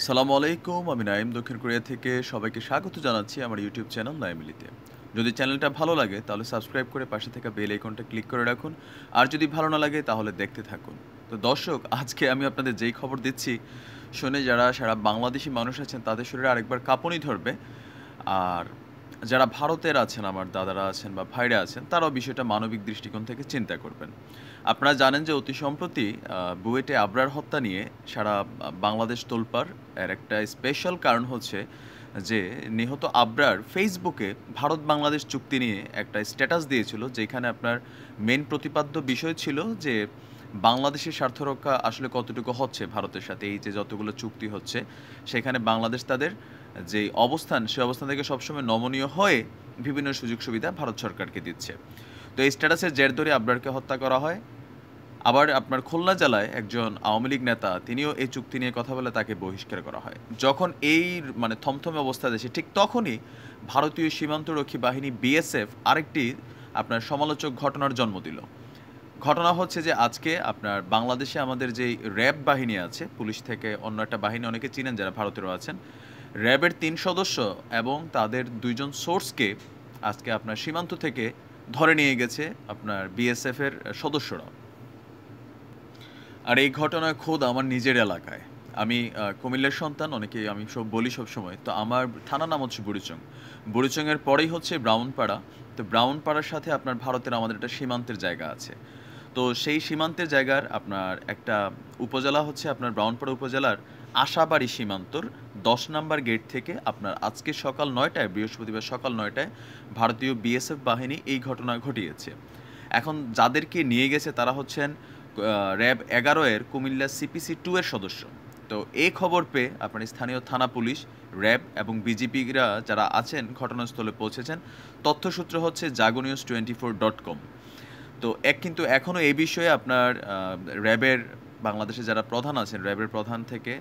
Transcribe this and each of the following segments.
সালামু আলাইকুম। আমি নাইম দক্ষিণ কোরিয়া থেকে সবাইকে স্বাগত জানাচ্ছি আমার ইউটিউব চ্যানেল নাইমিলিতে। যদি চ্যানেলটা ভালো লাগে তাহলে সাবস্ক্রাইব করে পাশে থাকা বেল আইকনটা ক্লিক করে রাখুন। আর যদি ভালো না লাগে তাহলে দেখতে থাকুন। তো দর্শক, আজকে আমি আপনাদের যেই খবর দিচ্ছি শুনে যারা সারা বাংলাদেশি মানুষ আছেন তাদের শরীরে আরেকবার কাঁপুনি ধরবে। আর যারা ভারতের আছেন, আমার দাদারা আছেন বা ভাইরা আছেন, তারাও বিষয়টা মানবিক দৃষ্টিকোণ থেকে চিন্তা করবেন। আপনারা জানেন যে অতি সম্প্রতি বুয়েটে আবরার হত্যা নিয়ে সারা বাংলাদেশ তোলপাড়। এর একটা স্পেশাল কারণ হচ্ছে যে নিহত আবরার ফেসবুকে ভারত বাংলাদেশ চুক্তি নিয়ে একটা স্ট্যাটাস দিয়েছিল, যেখানে আপনার মেন প্রতিপাদ্য বিষয় ছিল যে বাংলাদেশের স্বার্থ রক্ষা আসলে কতটুকু হচ্ছে ভারতের সাথে, এই যে যতগুলো চুক্তি হচ্ছে সেখানে বাংলাদেশ তাদের যে অবস্থান, সে অবস্থান থেকে সবসময় নমনীয় হয়ে বিভিন্ন সুযোগ সুবিধা ভারত সরকারকে দিচ্ছে। তো এই স্ট্যাটাসের জের ধরে আবরারকে হত্যা করা হয়। আবার আপনার খুলনা জেলায় একজন আওয়ামী লীগ নেতা, তিনিও এই চুক্তি নিয়ে কথা বলে তাকে বহিষ্কার করা হয়। যখন এই থমথমে অবস্থা দেশে, ঠিক তখনই ভারতীয় সীমান্তরক্ষী বাহিনী বিএসএফ আরেকটি আপনার সমালোচক ঘটনার জন্ম দিল। ঘটনা হচ্ছে যে আজকে আপনার বাংলাদেশে আমাদের যেই র্যাব বাহিনী আছে, পুলিশ থেকে অন্য একটা বাহিনী, অনেকে চিনেন যারা ভারতেরও আছেন, র্যাবের ৩ সদস্য এবং তাদের ২ জন সোর্সকে আজকে আপনার সীমান্ত থেকে ধরে নিয়ে গেছে আপনার বিএসএফের সদস্যরা। আর এই ঘটনা খোদ আমার নিজের এলাকায়। আমি কুমিল্লার সন্তান, অনেকেই আমি বলি সবসময়। তো আমার থানার নাম হচ্ছে বুড়িচং। বুড়িচংয়ের পরেই হচ্ছে ব্রাউনপাড়া। তো ব্রাউনপাড়ার সাথে আপনার ভারতের আমাদের একটা সীমান্তের জায়গা আছে। তো সেই সীমান্তের জায়গার আপনার একটা উপজেলা হচ্ছে আপনার ব্রাউনপাড়া উপজেলার আশাবাড়ি সীমান্তর ১০ নাম্বার গেট থেকে আপনার আজকে সকাল ৯টায়, বৃহস্পতিবার সকাল ৯টায় ভারতীয় বিএসএফ বাহিনী এই ঘটনা ঘটিয়েছে। এখন যাদেরকে নিয়ে গেছে তারা হচ্ছেন র্যাব ১১ এর কুমিল্লা সিপিসি 2 এর সদস্য। তো এই খবর পেয়ে আপনার স্থানীয় থানা পুলিশ, র্যাব এবং বিজিপিরা যারা আছেন ঘটনাস্থলে পৌঁছেছেন। তথ্যসূত্র হচ্ছে jagonews24.com। তো কিন্তু এখনও এই বিষয়ে আপনার র্যাবের বাংলাদেশে যারা প্রধান আছেন, র্যাবের প্রধান থেকে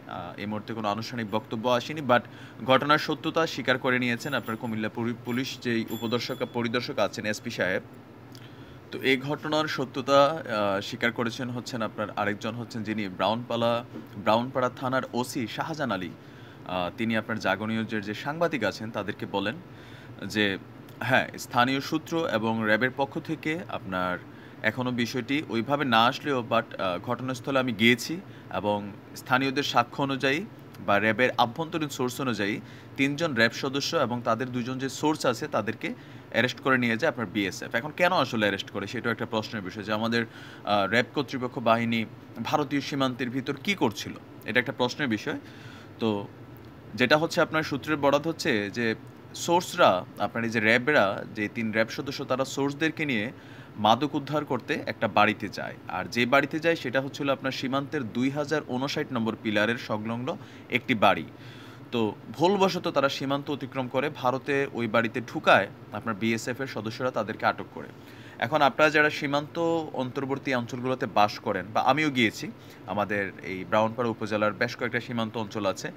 এই মুহূর্তে কোনো আনুষ্ঠানিক বক্তব্য আসেনি। বাট ঘটনার সত্যতা স্বীকার করে নিয়েছেন আপনার কুমিল্লা পুলিশ যেই পরিদর্শক আছেন, এসপি সাহেব। তো এই ঘটনার সত্যতা স্বীকার করেছেন হচ্ছেন আপনার আরেকজন, হচ্ছেন যিনি ব্রাউনপাড়া থানার ওসি শাহজাহান আলী। তিনি আপনার জাগনিউজের যে সাংবাদিক আছেন তাদেরকে বলেন যে হ্যাঁ, স্থানীয় সূত্র এবং র্যাবের পক্ষ থেকে আপনার এখনও বিষয়টি ওইভাবে না আসলেও বাট ঘটনাস্থলে আমি গিয়েছি এবং স্থানীয়দের সাক্ষ্য অনুযায়ী বা র্যাবের আভ্যন্তরীণ সোর্স অনুযায়ী ৩ জন র্যাব সদস্য এবং তাদের ২ জন যে সোর্স আছে তাদেরকে অ্যারেস্ট করে নিয়ে যায় আপনার বিএসএফ। এখন কেন আসলে অ্যারেস্ট করে সেটাও একটা প্রশ্নের বিষয়, যে আমাদের র্যাব কর্তৃপক্ষ বাহিনী ভারতীয় সীমান্তের ভিতর কি করছিল, এটা একটা প্রশ্নের বিষয়। তো যেটা হচ্ছে আপনার সূত্রের বরাত হচ্ছে যে সোর্সরা, আপনার এই যে র্যাবরা, যে ৩ র্যাব সদস্য, তারা সোর্সদেরকে নিয়ে মাদক উদ্ধার করতে একটা বাড়িতে যায়। আর যে বাড়িতে যায় সেটা হচ্ছিল আপনার সীমান্তের ২০৫৯ নম্বর পিলারের সংলগ্ন একটি বাড়ি। তো ভুলবশত তারা সীমান্ত অতিক্রম করে ভারতে ওই বাড়িতে ঢুকায় আপনার বিএসএফের সদস্যরা তাদেরকে আটক করে। এখন আপনারা যারা সীমান্ত অন্তর্বর্তী অঞ্চলগুলোতে বাস করেন, বা আমিও গিয়েছি, আমাদের এই ব্রাউনপাড়া উপজেলার বেশ কয়েকটা সীমান্ত অঞ্চল আছে,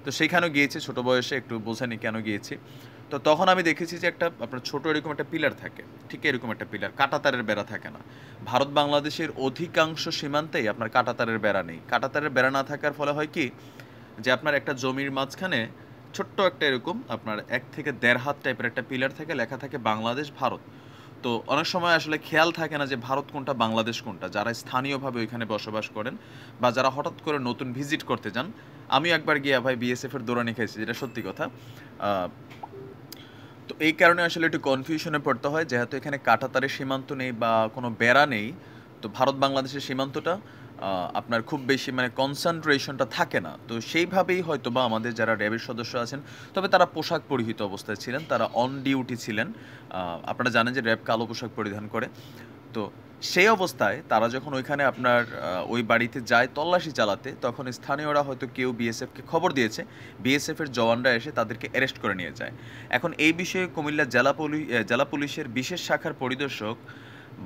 তো সেইখানেও গিয়েছি ছোট বয়সে, একটু বোঝানি কেন গিয়েছি। তো তখন আমি দেখেছি যে একটা আপনার ছোট এরকম একটা পিলার থাকে, ঠিক এরকম একটা পিলার, কাঁটাতারের বেড়া থাকে না। ভারত বাংলাদেশের অধিকাংশ সীমান্তেই আপনার কাঁটাতারের বেড়া নেই। কাঁটাতারের বেড়া না থাকার ফলে হয় কি, যে আপনার একটা জমির মাঝখানে ছোট্ট একটা এরকম আপনার ১ থেকে ১.৫ হাত টাইপের একটা পিলার থাকে, লেখা থাকে বাংলাদেশ ভারত। তো অনেক সময় আসলে খেয়াল থাকে না যে ভারত কোনটা বাংলাদেশ কোনটা, যারা স্থানীয়ভাবে ওইখানে বসবাস করেন বা যারা হঠাৎ করে নতুন ভিজিট করতে যান। আমি একবার গিয়া ভাই বিএসএফ এর দৌড়ানি খাইছি, যেটা সত্যি কথা। তো এই কারণে আসলে একটু কনফিউশনে পড়তে হয়, যেহেতু এখানে কাঁটাতারের সীমান্ত নেই বা কোনো বেড়া নেই। তো ভারত বাংলাদেশের সীমান্তটা আপনার খুব বেশি কনসেন্ট্রেশনটা থাকে না। তো সেইভাবেই হয়তো বা আমাদের যারা র্যাবের সদস্য আছেন, তবে তারা পোশাক পরিহিত অবস্থায় ছিলেন, তারা অন ডিউটি ছিলেন। আপনারা জানেন যে র্যাব কালো পোশাক পরিধান করে। তো সেই অবস্থায় তারা যখন ওইখানে আপনার ওই বাড়িতে যায় তল্লাশি চালাতে, তখন স্থানীয়রা হয়তো কেউ বিএসএফকে খবর দিয়েছে, বিএসএফের জওয়ানরা এসে তাদেরকে অ্যারেস্ট করে নিয়ে যায়। এখন এই বিষয়ে কুমিল্লা জেলা পুলিশের বিশেষ শাখার পরিদর্শক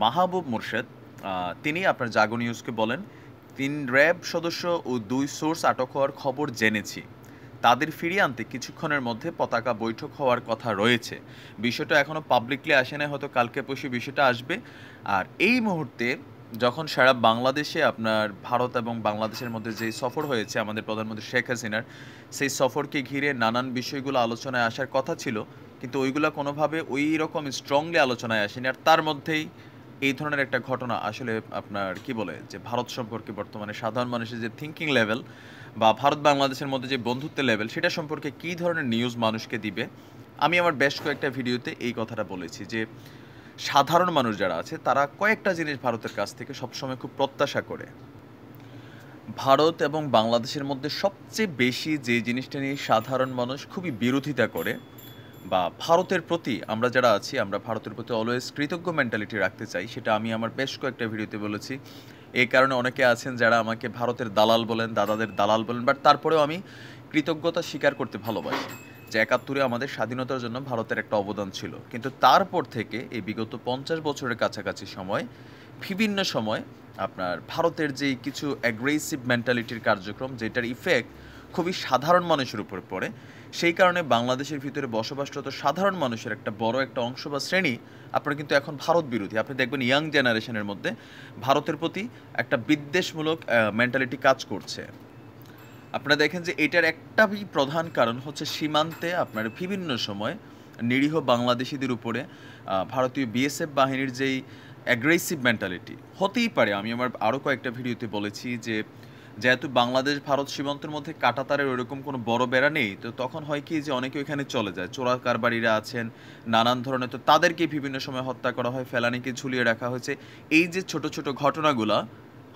মাহবুব মোর্শেদ, তিনি আপনার জাগো নিউজকে বলেন, ৩ র্যাব সদস্য ও ২ সোর্স আটক হওয়ার খবর জেনেছি। তাদের ফিরিয়ে আনতে কিছুক্ষণের মধ্যে পতাকা বৈঠক হওয়ার কথা রয়েছে। বিষয়টা এখনও পাবলিকলি আসে না, হয়তো কালকে পরশু বিষয়টা আসবে। আর এই মুহূর্তে যখন সারা বাংলাদেশে আপনার ভারত এবং বাংলাদেশের মধ্যে যে সফর হয়েছে আমাদের প্রধানমন্ত্রী শেখ হাসিনার, সেই সফরকে ঘিরে নানান বিষয়গুলো আলোচনায় আসার কথা ছিল, কিন্তু ওইগুলা কোনোভাবে ওই রকম স্ট্রংলি আলোচনায় আসেনি। আর তার মধ্যেই এই ধরনের একটা ঘটনা আসলে আপনার কি বলে যে ভারত সম্পর্কে বর্তমানে সাধারণ মানুষের যে থিঙ্কিং লেভেল বা ভারত বাংলাদেশের মধ্যে যে বন্ধুত্বের লেভেল, সেটা সম্পর্কে কী ধরনের নিউজ মানুষকে দিবে। আমি আমার বেশ কয়েকটা ভিডিওতে এই কথাটা বলেছি যে সাধারণ মানুষ যারা আছে তারা কয়েকটা জিনিস ভারতের কাছ থেকে সবসময় খুব প্রত্যাশা করে। ভারত এবং বাংলাদেশের মধ্যে সবচেয়ে বেশি যে জিনিসটা নিয়ে সাধারণ মানুষ খুবই বিরোধিতা করে বা ভারতের প্রতি আমরা যারা আছি আমরা ভারতের প্রতি অলওয়েজ কৃতজ্ঞ মেন্টালিটি রাখতে চাই, সেটা আমি আমার বেশ কয়েকটা ভিডিওতে বলেছি। এই কারণে অনেকে আছেন যারা আমাকে ভারতের দালাল বলেন, দাদাদের দালাল বলেন, বাট তারপরেও আমি কৃতজ্ঞতা স্বীকার করতে ভালোবাসি যে ৭১-এ আমাদের স্বাধীনতার জন্য ভারতের একটা অবদান ছিল। কিন্তু তারপর থেকে এই বিগত ৫০ বছরের কাছাকাছি সময় বিভিন্ন সময় আপনার ভারতের যেই কিছু অ্যাগ্রেসিভ মেন্টালিটির কার্যক্রম, যেটার ইফেক্ট খুবই সাধারণ মানুষের উপর পড়ে, সেই কারণে বাংলাদেশের ভিতরে বসবাসরত সাধারণ মানুষের একটা বড় একটা অংশ বা শ্রেণী আপনারা কিন্তু এখন ভারত বিরোধী। আপনি দেখবেন ইয়াং জেনারেশনের মধ্যে ভারতের প্রতি একটা বিদ্বেষমূলক মেন্টালিটি কাজ করছে। আপনারা দেখেন যে এটার একটাই প্রধান কারণ হচ্ছে সীমান্তে আপনার বিভিন্ন সময় নিরীহ বাংলাদেশিদের উপরে ভারতীয় বিএসএফ বাহিনীর যেই অ্যাগ্রেসিভ মেন্টালিটি হতেই পারে। আমি আমার আরও কয়েকটা ভিডিওতে বলেছি যে যেহেতু বাংলাদেশ ভারত সীমান্তের মধ্যে কাঁটাতারের ওইরকম কোনো বড় বেড়া নেই, তো তখন হয় কি যে অনেকে ওইখানে চলে যায়, চোরা কারবারিরা আছেন নানান ধরনের, তো তাদেরকে বিভিন্ন সময় হত্যা করা হয়, ফেলানিকে ঝুলিয়ে রাখা হয়েছে। এই যে ছোট ছোট ঘটনাগুলা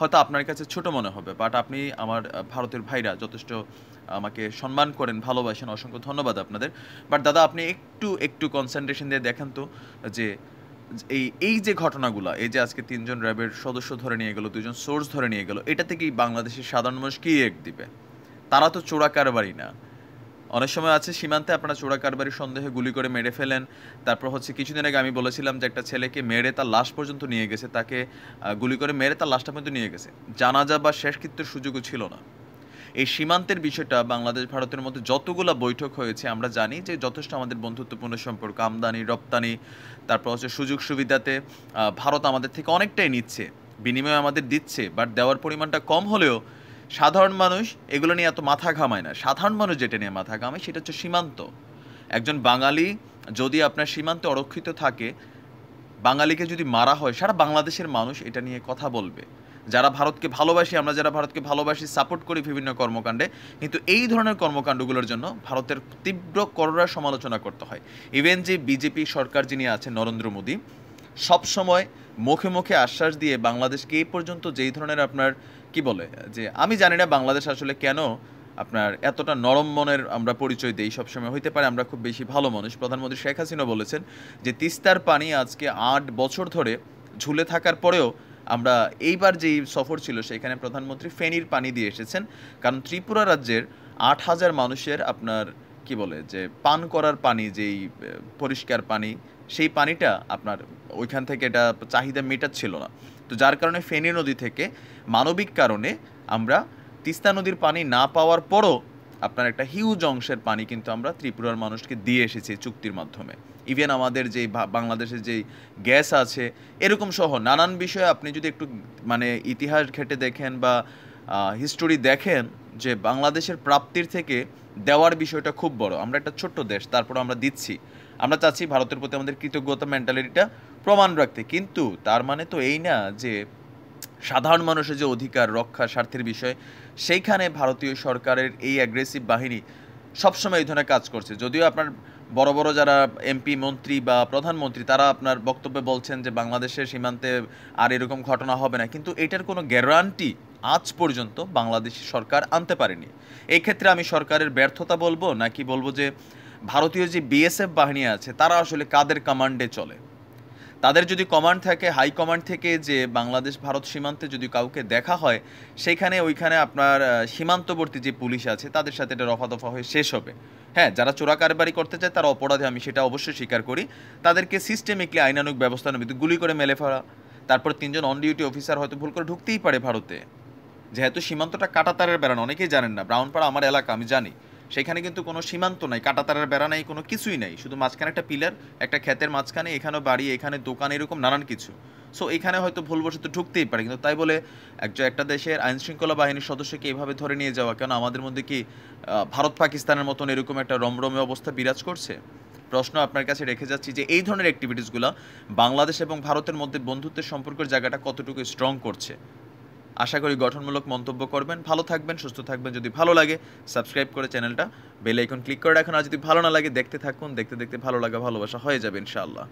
হয়তো আপনার কাছে ছোট মনে হবে, বাট আপনি আমার ভারতের ভাইরা যথেষ্ট আমাকে সম্মান করেন, ভালোবাসেন, অসংখ্য ধন্যবাদ আপনাদের। বাট দাদা আপনি একটু একটু কনসেন্ট্রেশন দিয়ে দেখেন তো যে এই এই যে ঘটনাগুলো, এই যে আজকে ৩ জন র্যাবের সদস্য ধরে নিয়ে গেল, ২ জন সোর্স ধরে নিয়ে গেল, এটা থেকেই বাংলাদেশের সাধারণ মানুষ কি এক দিবে? তারা তো চোরা কারবারি না। অনেক সময় আছে সীমান্তে আপনারা চোরা কারবারির সন্দেহে গুলি করে মেরে ফেলেন। তারপর হচ্ছে কিছুদিন আগে আমি বলেছিলাম যে একটা ছেলেকে মেরে তার লাশ পর্যন্ত নিয়ে গেছে, তাকে গুলি করে মেরে তার লাশটা পর্যন্ত নিয়ে গেছে, জানাজা বা শেষকৃত্যের সুযোগও ছিল না। এই সীমান্তের বিষয়টা বাংলাদেশ ভারতের মধ্যে যতগুলো বৈঠক হয়েছে আমরা জানি যে যথেষ্ট আমাদের বন্ধুত্বপূর্ণ সম্পর্ক, আমদানি রপ্তানি, তারপর হচ্ছে সুযোগ সুবিধাতে ভারত আমাদের থেকে অনেকটাই নিচ্ছে, বিনিময়ে আমাদের দিচ্ছে, বাট দেওয়ার পরিমাণটা কম হলেও সাধারণ মানুষ এগুলো নিয়ে এত মাথা ঘামায় না। সাধারণ মানুষ যেটা নিয়ে মাথা ঘামায় সেটা হচ্ছে সীমান্ত। একজন বাঙালি যদি আপনার সীমান্তে অরক্ষিত থাকে, বাঙালিকে যদি মারা হয়, সারা বাংলাদেশের মানুষ এটা নিয়ে কথা বলবে। যারা ভারতকে ভালোবাসি, আমরা যারা ভারতকে ভালোবাসি, সাপোর্ট করি বিভিন্ন কর্মকাণ্ডে, কিন্তু এই ধরনের কর্মকাণ্ডগুলোর জন্য ভারতের তীব্র করড়া সমালোচনা করতে হয়। ইভেন যে বিজেপি সরকার যিনি আছেন নরেন্দ্র মোদী, সবসময় মুখে মুখে আশ্বাস দিয়ে বাংলাদেশকে এই পর্যন্ত যেই ধরনের আপনার কি বলে যে আমি জানি না বাংলাদেশ আসলে কেন আপনার এতটা নরম মনের আমরা পরিচয় দেই সবসময়। হইতে পারে আমরা খুব বেশি ভালো মানুষ। প্রধানমন্ত্রী শেখ হাসিনা বলেছেন যে তিস্তার পানি আজকে ৮ বছর ধরে ঝুলে থাকার পরেও আমরা এইবার যেই সফর ছিল সেখানে প্রধানমন্ত্রী ফেনীর পানি দিয়ে এসেছেন, কারণ ত্রিপুরা রাজ্যের ৮,০০০ মানুষের আপনার কি বলে যে পান করার পানি, যেই পরিষ্কার পানি, সেই পানিটা আপনার ওইখান থেকে এটা চাহিদা মেটাচ্ছিল না। তো যার কারণে ফেনী নদী থেকে মানবিক কারণে আমরা তিস্তা নদীর পানি না পাওয়ার পরও আপনার একটা হিউজ অংশের পানি কিন্তু আমরা ত্রিপুরার মানুষকে দিয়ে এসেছি চুক্তির মাধ্যমে। ইভেন আমাদের যেই বাংলাদেশের যেই গ্যাস আছে এরকম সহ নানান বিষয়ে আপনি যদি একটু মানে ইতিহাস ঘেঁটে দেখেন বা হিস্টোরি দেখেন যে বাংলাদেশের প্রাপ্তির থেকে দেওয়ার বিষয়টা খুব বড়। আমরা একটা ছোট্ট দেশ, তারপর আমরা দিচ্ছি। আমরা চাচ্ছি ভারতের প্রতি আমাদের কৃতজ্ঞতা মেন্টালিটিটা প্রমাণ রাখতে, কিন্তু তার মানে তো এই না যে সাধারণ মানুষের যে অধিকার রক্ষা স্বার্থের বিষয়, সেইখানে ভারতীয় সরকারের এই অ্যাগ্রেসিভ বাহিনী সবসময় এই ধরনের কাজ করছে। যদিও আপনার বড় বড় যারা এমপি মন্ত্রী বা প্রধানমন্ত্রী তারা আপনার বক্তব্যে বলছেন যে বাংলাদেশের সীমান্তে আর এরকম ঘটনা হবে না, কিন্তু এটার কোনো গ্যারান্টি আজ পর্যন্ত বাংলাদেশি সরকার আনতে পারেনি। এই ক্ষেত্রে আমি সরকারের ব্যর্থতা বলবো নাকি বলবো যে ভারতীয় যে বিএসএফ বাহিনী আছে তারা আসলে কাদের কমান্ডে চলে? তাদের যদি কমান্ড থাকে, হাই কমান্ড থেকে যে বাংলাদেশ ভারত সীমান্তে যদি কাউকে দেখা হয়, সেইখানে ওইখানে আপনার সীমান্তবর্তী যে পুলিশ আছে তাদের সাথে এটা রফাদফা হয়ে শেষ হবে। হ্যাঁ, যারা চোরা কারবারি করতে চায় তারা অপরাধী, আমি সেটা অবশ্যই স্বীকার করি। তাদেরকে সিস্টেমিকলি আইনানুগ ব্যবস্থা নেবে, গুলি করে মেলে ফেলা। তারপর ৩ জন অন ডিউটি অফিসার হয়তো ভুল করে ঢুকতেই পারে ভারতে, যেহেতু সীমান্তটা কাঁটাতারের বেড়ানো, অনেকেই জানেন না। ব্রাউনপাড়া আমার এলাকা, আমি জানি। সেখানে কিন্তু কোনো সীমান্ত নাই, কাঁটাতারের বেড়া নাই, কোনো কিছুই নাই, শুধু মাঝখানে একটা পিলার, একটা ক্ষেতের মাঝখানে, এখানেও বাড়ি, এখানে দোকান, এরকম নানান কিছু। সো এখানে হয়তো ভুলবশত ঢুকতেই পারে, কিন্তু তাই বলে একটা দেশের আইন শৃঙ্খলা বাহিনীর সদস্যকে এভাবে ধরে নিয়ে যাওয়া, কেন আমাদের মধ্যে কি ভারত পাকিস্তানের মতন এরকম একটা রমরমে অবস্থা বিরাজ করছে? প্রশ্ন আপনার কাছে রেখে যাচ্ছি যে এই ধরনের অ্যাক্টিভিটিসগুলো বাংলাদেশ এবং ভারতের মধ্যে বন্ধুত্বের সম্পর্কের জায়গাটা কতটুকু স্ট্রং করছে। আশা করি গঠনমূলক মন্তব্য করবেন। ভালো থাকবেন, সুস্থ থাকবেন। যদি ভালো লাগে সাবস্ক্রাইব করে চ্যানেলটা বেল আইকন ক্লিক করে রাখুন। আর যদি ভালো না লাগে দেখতে থাকুন, দেখতে দেখতে ভালো লাগা ভালোবাসা হয়ে যাবে ইনশাআল্লাহ।